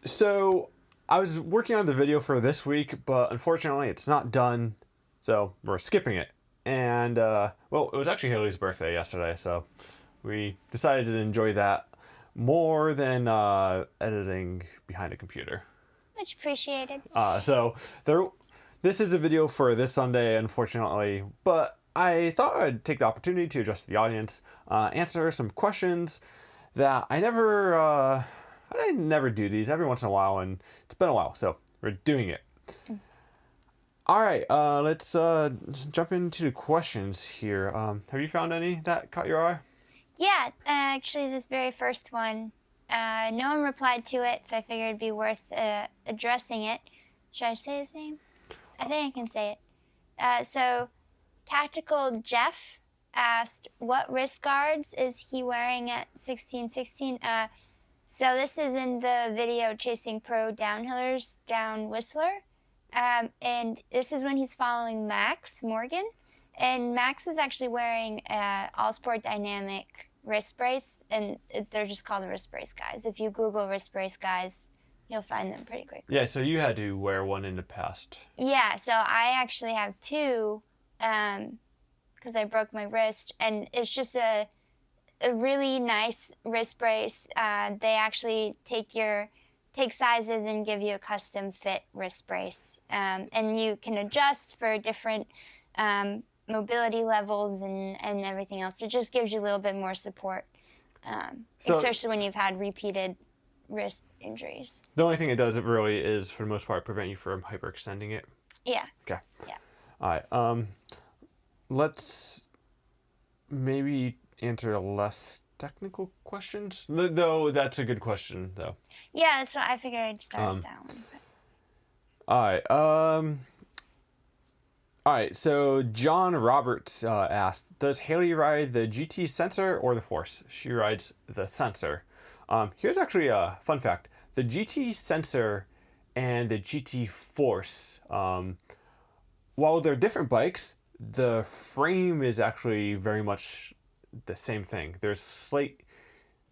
So I was working on the video for this week, but unfortunately it's not done, so we're skipping it. And well, it was actually Haley's birthday yesterday, so we decided to enjoy that more than editing behind a computer. Much appreciated. This is a video for this Sunday, unfortunately, but I thought I'd take the opportunity to address the audience, answer some questions that I never do these every once in a while, and it's been a while, so we're doing it. All right, let's jump into the questions here. Have you found any that caught your eye? Yeah, actually this very first one, no one replied to it, so I figured it'd be worth addressing it. Should I say his name? I think I can say it. So Tactical Jeff asked, what wrist guards is he wearing at 1616? So this is in the video Chasing Pro Downhillers Down Whistler. And this is when he's following Max Morgan. And Max is actually wearing All Sport Dynamic wrist brace, and they're just called the wrist brace guys. If you Google wrist brace guys, you'll find them pretty quickly. Yeah, so you had to wear one in the past. Yeah, so I actually have two because I broke my wrist, and it's just a really nice wrist brace. They actually take sizes and give you a custom fit wrist brace, and you can adjust for different mobility levels and everything else. It just gives you a little bit more support, especially when you've had repeated wrist injuries. The only thing it does, it really is, for the most part, prevent you from hyperextending it. Yeah. Okay. Yeah. All right. Let's maybe answer less technical questions. No, that's a good question, though. Yeah, that's what I figured I'd start with that one. But... All right, so John Roberts asked, does Haley ride the GT Sensor or the Force? She rides the Sensor. Here's actually a fun fact. The GT Sensor and the GT Force, while they're different bikes, the frame is actually very much the same thing. There's slight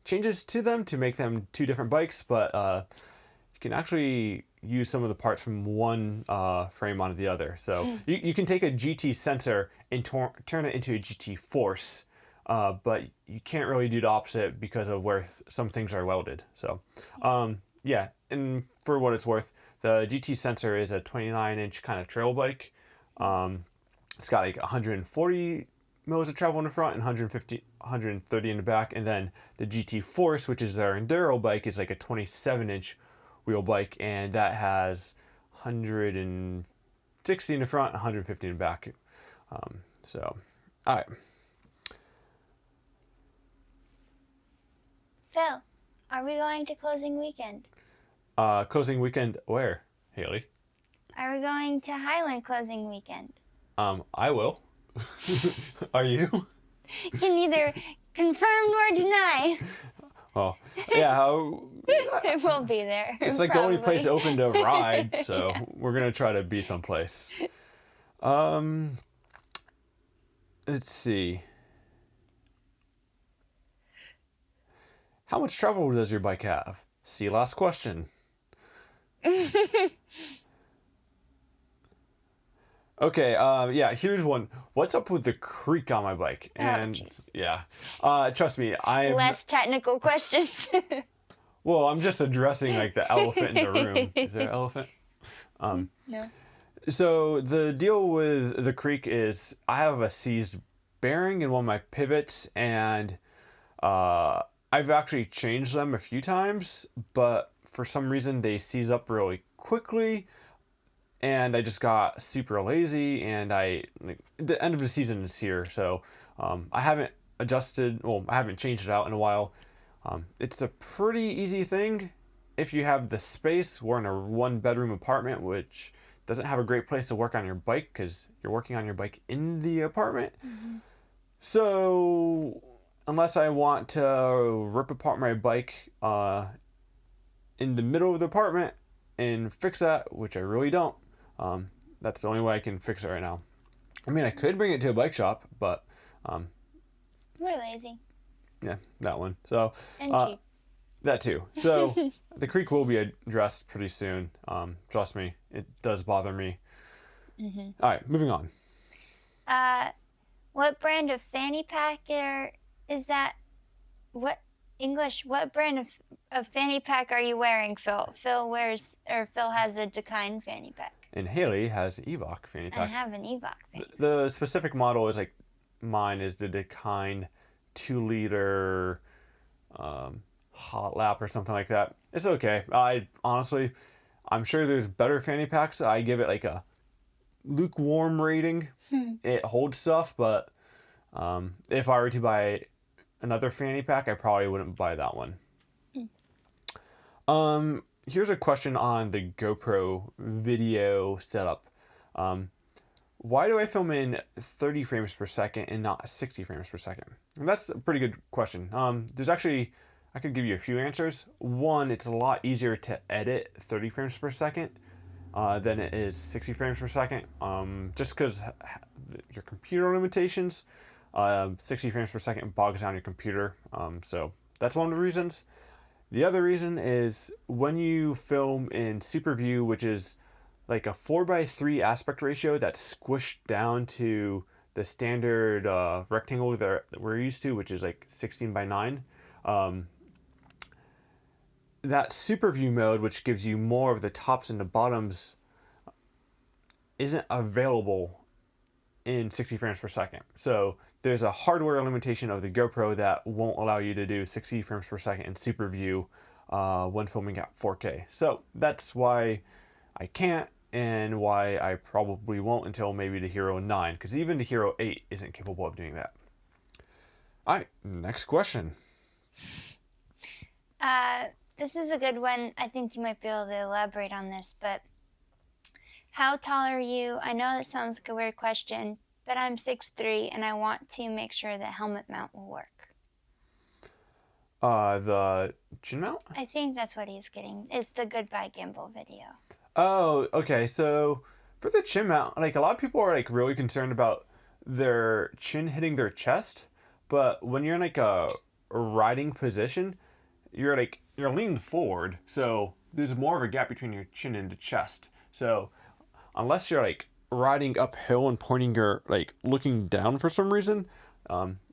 changes to them to make them two different bikes, but you can actually use some of the parts from one frame onto the other. So you can take a GT Sensor and turn it into a GT Force, but you can't really do the opposite because of where some things are welded. So yeah, and for what it's worth, the GT Sensor is a 29-inch kind of trail bike. It's got like 140 mils of travel in the front and 130 in the back. And then the GT Force, which is their enduro bike, is like a 27-inch wheel bike, and that has 160 in the front, 150 in the back. So, all right. Phil, are we going to closing weekend? Closing weekend where, Haley? Are we going to Highland closing weekend? I will. Are you? You can either confirm or deny. Oh, yeah. It will be there. It's like probably. the only place open to ride, so we're gonna try to be someplace. Let's see. How much travel does your bike have? See last question. Okay, yeah, here's one. What's up with the creak on my bike? And yeah, trust me, less technical questions. Well, I'm just addressing like the elephant in the room. Is there an elephant? No. So the deal with the creak is I have a seized bearing in one of my pivots, and I've actually changed them a few times, but for some reason they seize up really quickly. And I just got super lazy, and the end of the season is here, so I haven't changed it out in a while. It's a pretty easy thing if you have the space. We're in a one-bedroom apartment, which doesn't have a great place to work on your bike because you're working on your bike in the apartment. Mm-hmm. So unless I want to rip apart my bike in the middle of the apartment and fix that, which I really don't, that's the only way I can fix it right now. I mean, I could bring it to a bike shop, but we're lazy. Yeah, that one. So and cheap. That too. So the creek will be addressed pretty soon. Trust me, it does bother me. All right, moving on. What brand of fanny pack is that? What brand of fanny pack are you wearing, Phil? Phil has a Dakine fanny pack. And Haley has an Evoc fanny I pack. have an Evoc fanny pack. The specific model is like mine is the Dakine 2-liter hot lap or something like that. It's okay. I'm sure there's better fanny packs. I give it like a lukewarm rating. It holds stuff, but if I were to buy another fanny pack, I probably wouldn't buy that one. Here's a question on the GoPro video setup. Why do I film in 30 frames per second and not 60 frames per second? And that's a pretty good question. I could give you a few answers. One, it's a lot easier to edit 30 frames per second than it is 60 frames per second. Just because your computer limitations, 60 frames per second bogs down your computer. So that's one of the reasons. The other reason is when you film in Super View, which is like a 4:3 aspect ratio that's squished down to the standard rectangle that we're used to, which is like 16:9. That Super View mode, which gives you more of the tops and the bottoms, isn't available in 60 frames per second. So there's a hardware limitation of the GoPro that won't allow you to do 60 frames per second in Super View when filming at 4K. So that's why I can't, and why I probably won't until maybe the Hero 9, because even the Hero 8 isn't capable of doing that. All right, next question. This is a good one. I think you might be able to elaborate on this, but how tall are you? I know that sounds like a weird question, but I'm 6'3", and I want to make sure the helmet mount will work. The chin mount? I think that's what he's getting. It's the goodbye gimbal video. Oh, okay. So for the chin mount, like a lot of people are like really concerned about their chin hitting their chest, but when you're in like a riding position, you're leaned forward, so there's more of a gap between your chin and the chest. So unless you're like riding uphill and pointing your looking down for some reason,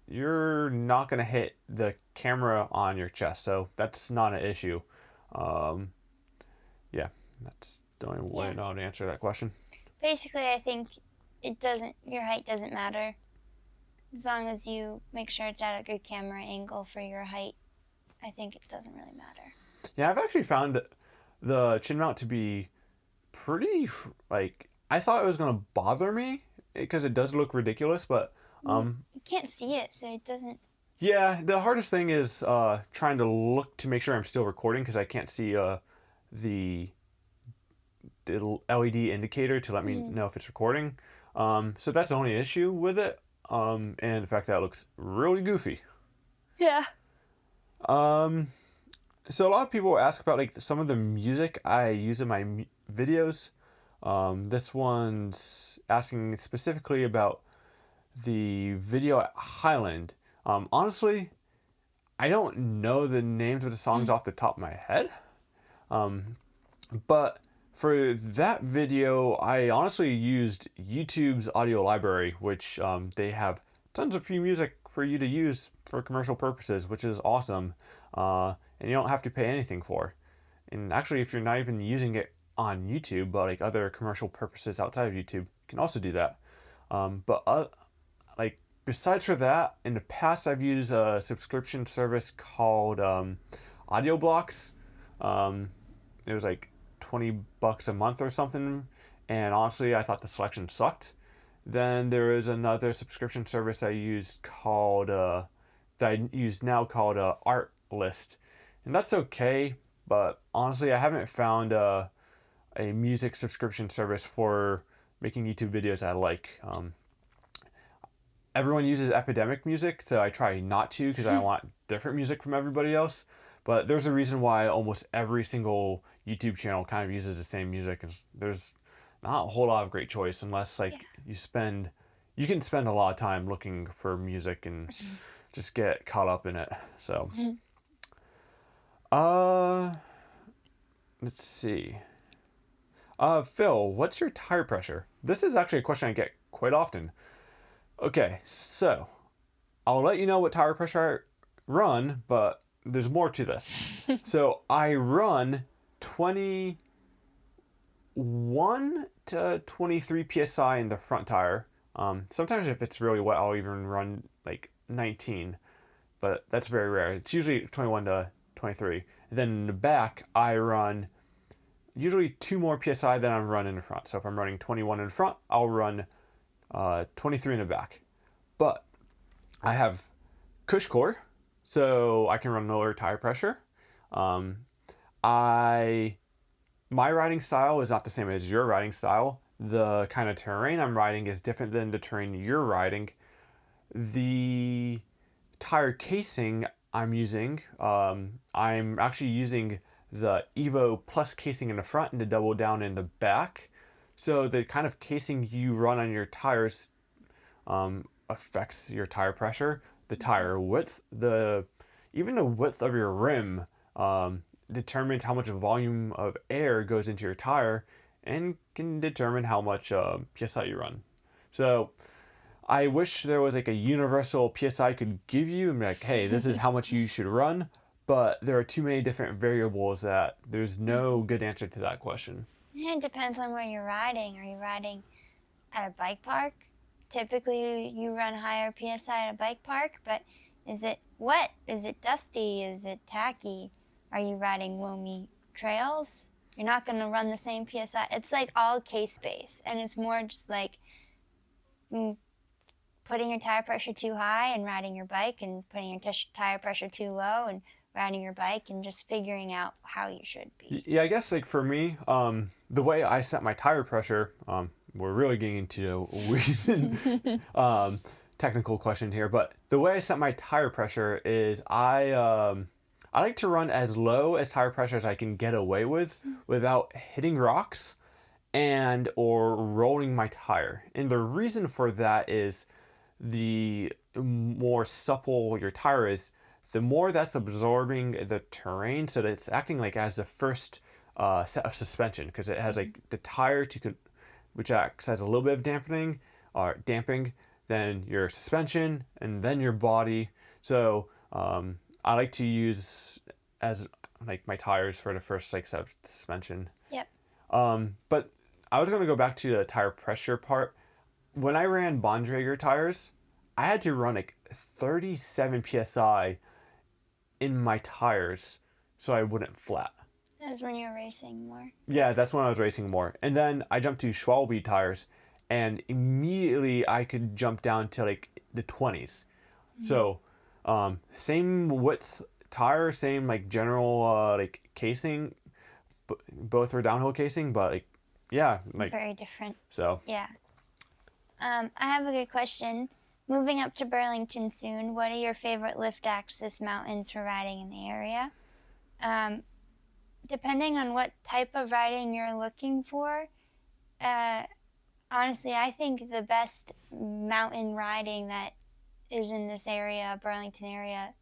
you're not gonna hit the camera on your chest. So that's not an issue. Yeah, that's the only way I know how to answer that question. Basically, I think your height doesn't matter. As long as you make sure it's at a good camera angle for your height, I think it doesn't really matter. Yeah, I've actually found the chin mount to be pretty, I thought it was going to bother me because it does look ridiculous, but you can't see it, so it doesn't. Yeah, the hardest thing is trying to look to make sure I'm still recording, because I can't see the LED indicator to let me know if it's recording. So that's the only issue with it, and the fact that it looks really goofy. Yeah. So a lot of people ask about some of the music I use in my videos. This one's asking specifically about the video at Highland. Honestly, I don't know the names of the songs off the top of my head. But for that video, I honestly used YouTube's audio library, which they have tons of free music for you to use for commercial purposes, which is awesome. And you don't have to pay anything for. And actually, if you're not even using it on YouTube, but other commercial purposes outside of YouTube, you can also do that. Besides for that, in the past I've used a subscription service called Audio Blocks. It was $20 a month or something, and honestly I thought the selection sucked. Then there is another subscription service I used called Art List, and that's okay, but honestly I haven't found a music subscription service for making YouTube videos I like. Everyone uses Epidemic Music, so I try not to because I want different music from everybody else. But there's a reason why almost every single YouTube channel kind of uses the same music. There's not a whole lot of great choice unless you can spend a lot of time looking for music and just get caught up in it. So, Uh, let's see. Phil, what's your tire pressure? This is actually a question I get quite often. Okay, so I'll let you know what tire pressure I run, but there's more to this. So I run 21 to 23 psi in the front tire. Sometimes if it's really wet, I'll even run like 19, but that's very rare. It's usually 21 to 23. And then in the back, I run usually 2 more psi than I'm running in the front. So if I'm running 21 in the front, I'll run 23 in the back. But I have cush core, so I can run lower tire pressure. I My riding style is not the same as your riding style. The kind of terrain I'm riding is different than the terrain you're riding. The tire casing I'm using, I'm actually using the Evo Plus casing in the front and the double down in the back. So the kind of casing you run on your tires affects your tire pressure, the tire width, even the width of your rim determines how much volume of air goes into your tire and can determine how much psi you run. So I wish there was like a universal psi I could give you and be like, hey, this is how much you should run. But there are too many different variables that there's no good answer to that question. It depends on where you're riding. Are you riding at a bike park? Typically, you run higher psi at a bike park, but is it wet? Is it dusty? Is it tacky? Are you riding loamy trails? You're not going to run the same psi. It's like all case-based, and it's more just like putting your tire pressure too high and riding your bike, and putting your tire pressure too low and riding your bike, and just figuring out how you should be. Yeah, I guess like for me, the way I set my tire pressure, we're really getting into a technical question here, but the way I set my tire pressure is I like to run as low as tire pressure as I can get away with without hitting rocks and or rolling my tire. And the reason for that is the more supple your tire is, the more that's absorbing the terrain, so that it's acting like as the first set of suspension, because it has like the tire which acts as a little bit of dampening or damping, then your suspension, and then your body. So I like to use as like my tires for the first like set of suspension. Yep. But I was gonna go back to the tire pressure part. When I ran Bontrager tires, I had to run like 37 psi in my tires so I wouldn't flat. That was when you were racing more. Yeah, that's when I was racing more. And then I jumped to Schwalbe tires, and immediately I could jump down to like the 20s. So same width tire, same like general like casing, both are downhill casing, but like yeah, like very different. So yeah. I have a good question. Moving up to Burlington soon, what are your favorite lift access mountains for riding in the area? Depending on what type of riding you're looking for, honestly, I think the best mountain riding that is in this area, Burlington area,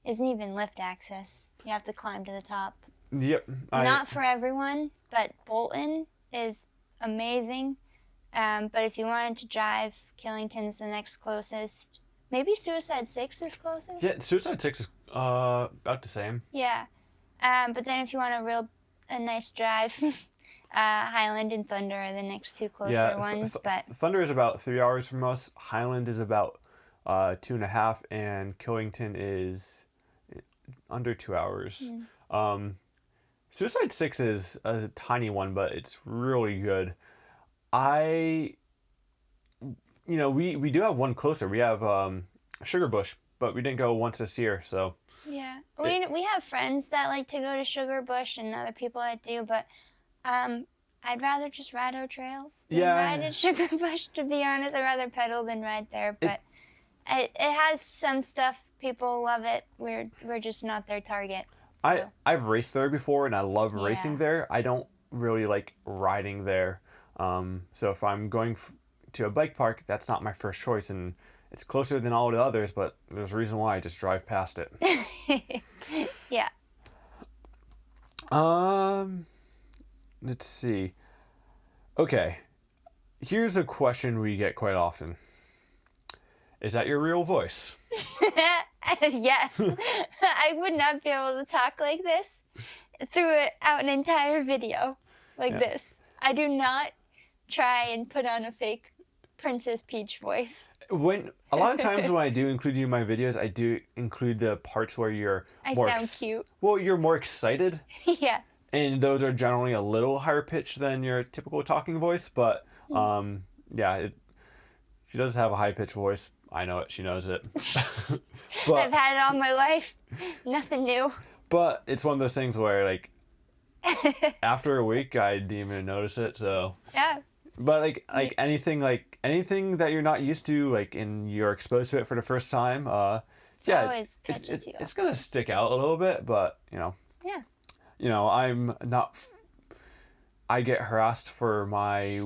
isn't even lift access. You have to climb to the top. Yep. Not for everyone, but Bolton is amazing. But if you wanted to drive, Killington's the next closest. Maybe Suicide 6 is closest? Yeah, Suicide 6 is about the same. Yeah. But then if you want a nice drive, Highland and Thunder are the next two closer ones. But Thunder is about 3 hours from us. Highland is about 2.5, and Killington is under 2 hours. Suicide 6 is a tiny one, but it's really good. We do have one closer. We have Sugarbush, but we didn't go once this year, so. Yeah, we have friends that like to go to Sugarbush and other people that do, but I'd rather just ride our trails than ride at Sugarbush, to be honest. I'd rather pedal than ride there, but it has some stuff. People love it. We're just not their target. So. I've raced there before, and I love racing there. I don't really like riding there. So if I'm going to a bike park, that's not my first choice, and it's closer than all the others, but there's a reason why I just drive past it. Yeah. Um, let's see. Okay, here's a question we get quite often. Is that your real voice? Yes. I would not be able to talk like this throughout an entire video like Yeah. this. I do not try and put on a fake Princess Peach voice. When a lot of times when I do include you in my videos, I do include the parts where you're I more sound cute. well, you're more excited, Yeah. and those are generally a little higher pitched than your typical talking voice. But yeah, she does have a high pitched voice. I know it. She knows it. I've had it all my life. Nothing new. But it's one of those things where like after a week, I didn't even notice it. So Yeah. but like anything that you're not used to, like, and you're exposed to it for the first time, yeah, always catches you it's gonna stick out a little bit, but Yeah. I'm not. I get harassed for my.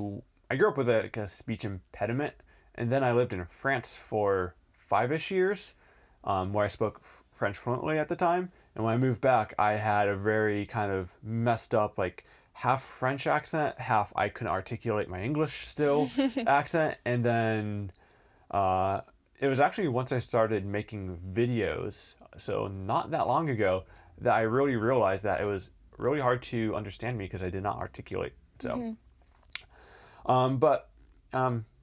I grew up with a speech impediment, and then I lived in France for 5-ish years, where I spoke French fluently at the time. And when I moved back, I had a very kind of messed up, like, half French accent, half I couldn't articulate my English still accent. And then it was actually once I started making videos, so not that long ago, that I really realized that it was really hard to understand me because I did not articulate. So, but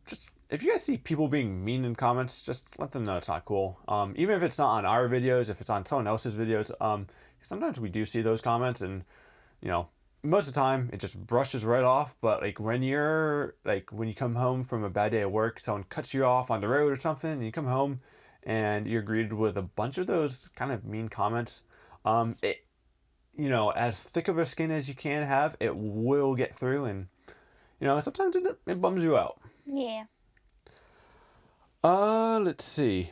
just if you guys see people being mean in comments, just let them know it's not cool. Even if it's not on our videos, if it's on someone else's videos, sometimes we do see those comments, and most of the time it just brushes right off. But like when you come home from a bad day at work, someone cuts you off on the road or something, and you come home and you're greeted with a bunch of those kind of mean comments, it as thick of a skin as you can have, it will get through, and sometimes it bums you out. Yeah. Let's see.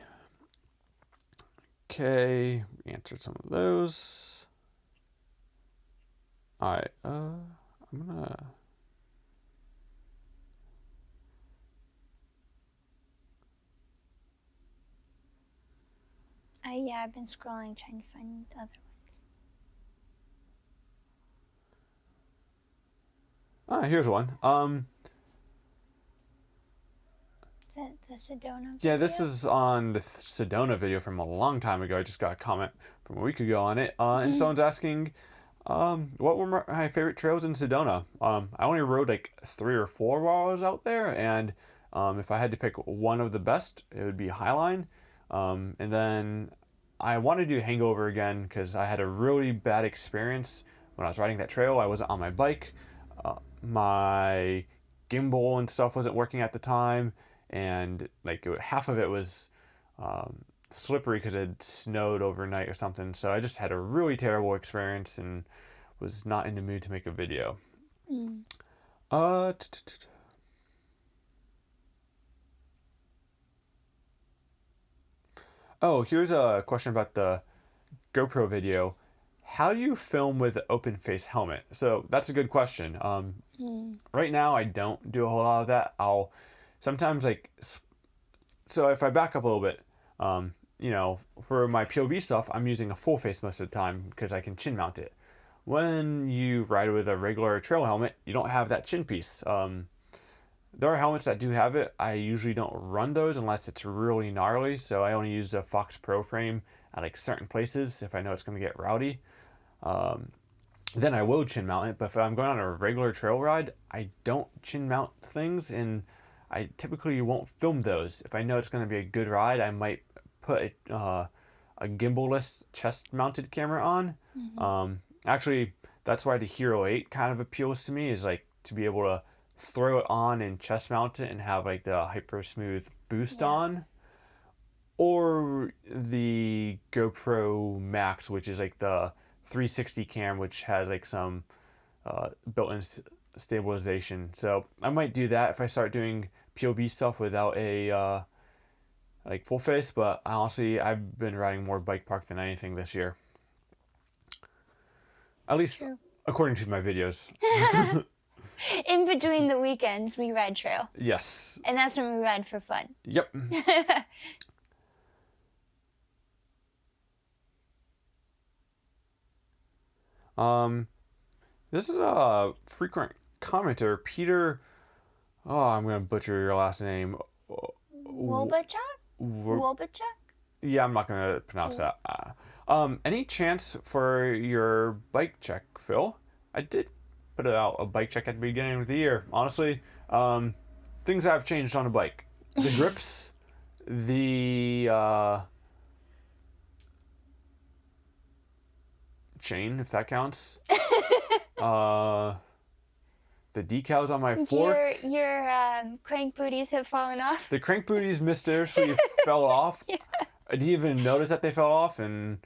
Okay, we answered some of those. All right. I'm gonna. I've been scrolling trying to find other ones. Here's one. Is that the Sedona video? Yeah, this is on the Sedona video from a long time ago. I just got a comment from a week ago on it, and someone's asking, what were my favorite trails in Sedona? I only rode like 3 or 4 while I was out there, and if I had to pick one of the best, it would be Highline. And then I want to do Hangover again because I had a really bad experience when I was riding that trail. I wasn't on my bike. My gimbal and stuff wasn't working at the time, and like half of it was slippery because it had snowed overnight or something. So I just had a really terrible experience and was not in the mood to make a video. Oh, here's a question about the GoPro video. How do you film with an open face helmet? So that's a good question. Right now I don't do a whole lot of that. I'll sometimes so if I back up a little bit, for my POV stuff, I'm using a full face most of the time because I can chin mount it. When you ride with a regular trail helmet, you don't have that chin piece. There are helmets that do have it. I usually don't run those unless it's really gnarly, so I only use a Fox Pro frame at like certain places if I know it's going to get rowdy. Then I will chin mount it, but if I'm going on a regular trail ride, I don't chin mount things, and I typically won't film those. If I know it's going to be a good ride, I might put a gimbal-less chest-mounted camera on. Actually, that's why the Hero 8 kind of appeals to me, is like to be able to throw it on and chest mount it and have like the hyper smooth boost on, or the GoPro Max, which is like the 360 cam, which has like some built-in stabilization. So I might do that if I start doing POV stuff without a like full face. But honestly, I've been riding more bike park than anything this year, at least according to my videos. In between the weekends, we ride trail. Yes. And that's when we ride for fun. Yep. This is a frequent commenter, Peter. Oh, I'm gonna butcher your last name. Wobachuk? Wobachuk? Yeah, I'm not gonna pronounce that. Any chance for your bike check, Phil? I did put out a bike check at the beginning of the year. Honestly, things have changed on the bike. The grips, the chain, if that counts. The decals on my fork. Your crank booties have fallen off. The crank booties mysteriously fell off. Yeah. I didn't even notice that they fell off, and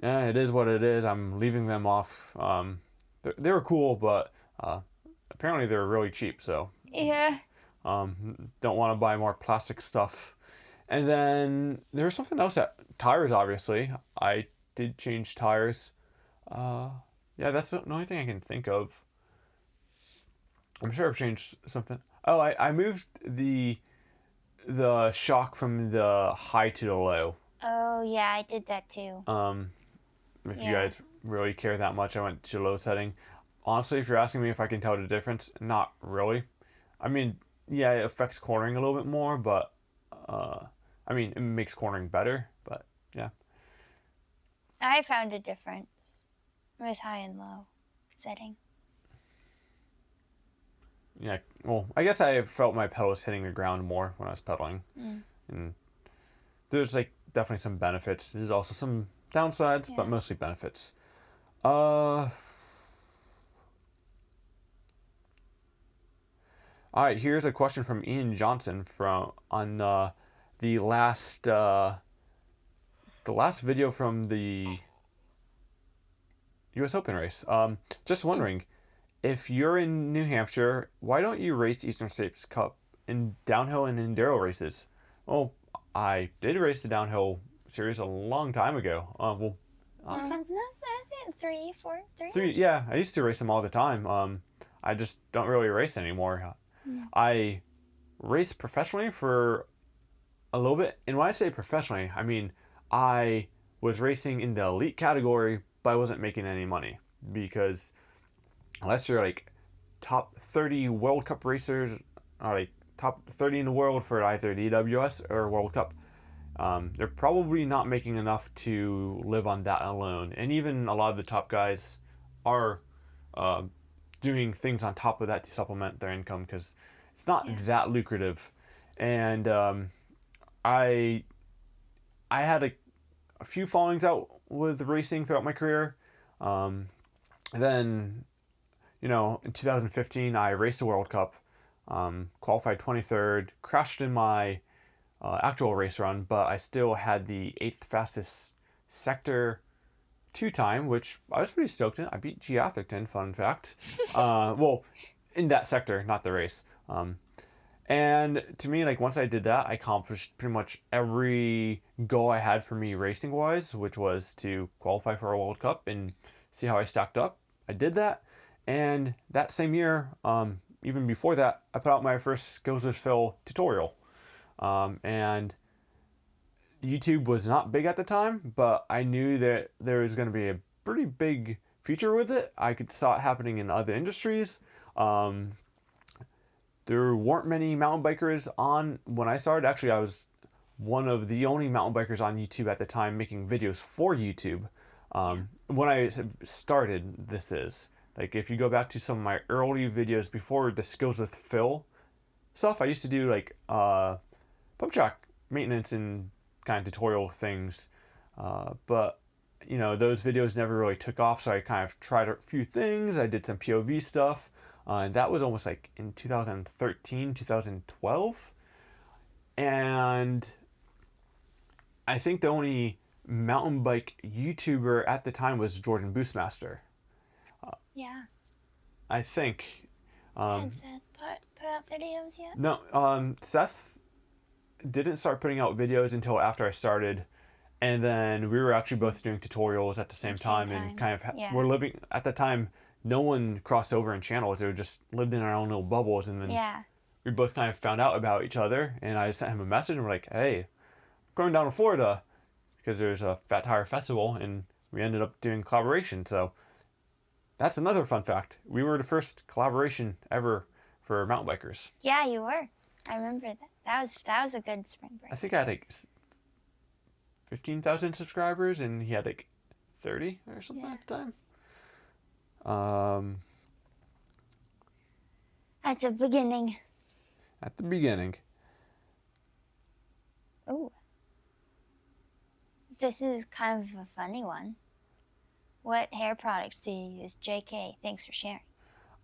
yeah, it is what it is. I'm leaving them off. They were cool, but apparently they were really cheap, so Yeah. don't want to buy more plastic stuff. And then there was something else that tires. Obviously, I did change tires. Yeah, that's the only thing I can think of. I'm sure I've changed something. Oh, I moved the shock from the high to the low. Oh yeah, I did that too. If you Yeah. guys really care that much, I went to low setting. Honestly, if you're asking me if I can tell the difference, not really. I mean, yeah, it affects cornering a little bit more, but I mean, it makes cornering better, but yeah. I found a difference with high and low setting. Yeah, well, I guess I felt my pedals hitting the ground more when I was pedaling. And there's like definitely some benefits. There's also some downsides, but Yeah. mostly benefits. All right, here's a question from Ian Johnson from on the last video from the U.S. Open race. Just wondering, if you're in New Hampshire, why don't you race Eastern States Cup in downhill and enduro races? Well, I did race the downhill series a long time ago. Well, long time? No, I think three. Three. Yeah, I used to race them all the time. I just don't really race anymore. I raced professionally for a little bit, and when I say professionally, I mean I was racing in the elite category, but I wasn't making any money because unless you're like top 30 World Cup racers, or like top 30 in the world for either the EWS or World Cup, they're probably not making enough to live on that alone. And even a lot of the top guys are doing things on top of that to supplement their income because it's not that lucrative. And I had a few fallings out with racing throughout my career. Then, in 2015, I raced a World Cup, qualified 23rd, crashed in my actual race run, but I still had the 8th fastest sector 2 time, which I was pretty stoked in. I beat G. Atherton, fun fact. Well, in that sector, not the race. And to me, like once I did that, I accomplished pretty much every goal I had for me racing wise, which was to qualify for a World Cup and see how I stacked up. I did that, and that same year, even before that, I put out my first Goes with Phil tutorial. And YouTube was not big at the time, but I knew that there was going to be a pretty big future with it. I could saw it happening in other industries. There weren't many mountain bikers on when I started. Actually, I was one of the only mountain bikers on YouTube at the time making videos for YouTube. When I started, this is like if you go back to some of my early videos before this Goes with Phil stuff, I used to do like pump track maintenance and kind of tutorial things, but those videos never really took off, so I kind of tried a few things. I did some POV stuff, and that was almost like in 2013, 2012, and I think the only mountain bike YouTuber at the time was Jordan Boostmaster. Yeah. I think. Had Seth put out videos yet? No, Seth didn't start putting out videos until after I started, and then we were actually both doing tutorials at the same time and kind of we're living at the time. No one crossed over in channels; they just lived in our own little bubbles, and then we both kind of found out about each other. And I sent him a message, and we're like, "Hey, I'm going down to Florida because there's a Fat Tire Festival," and we ended up doing collaboration. So that's another fun fact. We were the first collaboration ever for mountain bikers. Yeah, you were. I remember that. That was a good spring break. I think I had like 15,000 subscribers, and he had like 30 or something at the time. At the beginning. At the beginning. Oh. This is kind of a funny one. What hair products do you use? JK, thanks for sharing.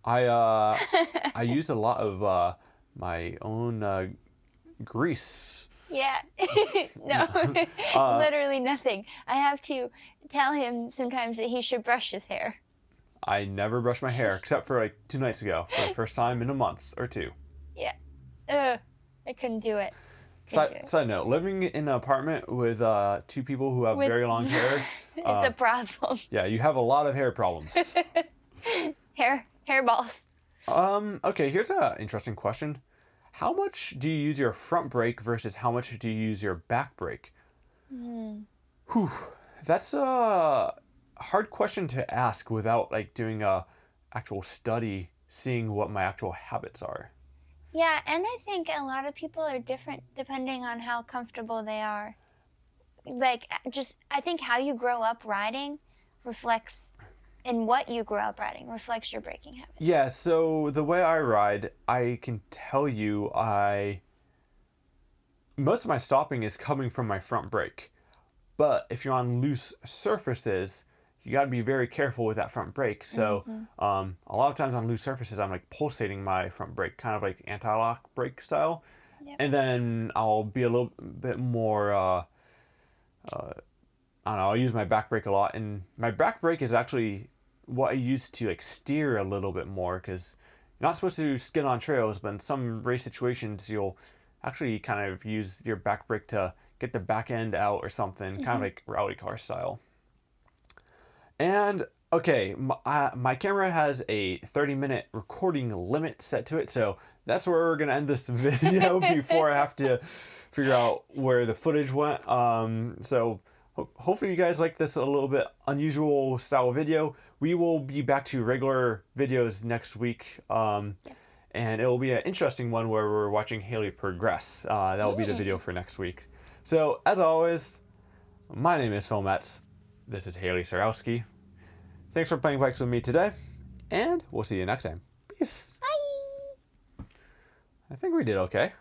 I use a lot of my own grease. Yeah. No, literally nothing. I have to tell him sometimes that he should brush his hair. I never brush my hair except for like 2 nights ago for the first time in a month or 2. Yeah. I couldn't do it. Side note, living in an apartment with 2 people who have very long hair. It's a problem. Yeah, you have a lot of hair problems. hair balls. Okay, here's an interesting question. How much do you use your front brake versus how much do you use your back brake? Whew, that's a hard question to ask without like doing a actual study, seeing what my actual habits are. Yeah, and I think a lot of people are different depending on how comfortable they are. Like, I think how you grow up riding reflects, and what you grow up riding reflects your braking habits. Yeah, so the way I ride, I can tell you most of my stopping is coming from my front brake. But if you're on loose surfaces, you got to be very careful with that front brake. So a lot of times on loose surfaces, I'm like pulsating my front brake, kind of like anti-lock brake style. Yep. And then I'll be a little bit more, I don't know, I'll use my back brake a lot. And my back brake is actually what I use to like steer a little bit more, because you're not supposed to skid on trails, but in some race situations, you'll actually kind of use your back brake to get the back end out or something, kind of like rally car style. And okay, my camera has a 30-minute recording limit set to it, so that's where we're gonna end this video before I have to figure out where the footage went. So hopefully you guys like this a little bit unusual style video. We will be back to regular videos next week, and it will be an interesting one where we're watching Haley progress. That will be the video for next week. So as always, my name is Phil Metz. This is Haley Sarowski. Thanks for playing bikes with me today, and we'll see you next time. Peace. Bye. I think we did okay.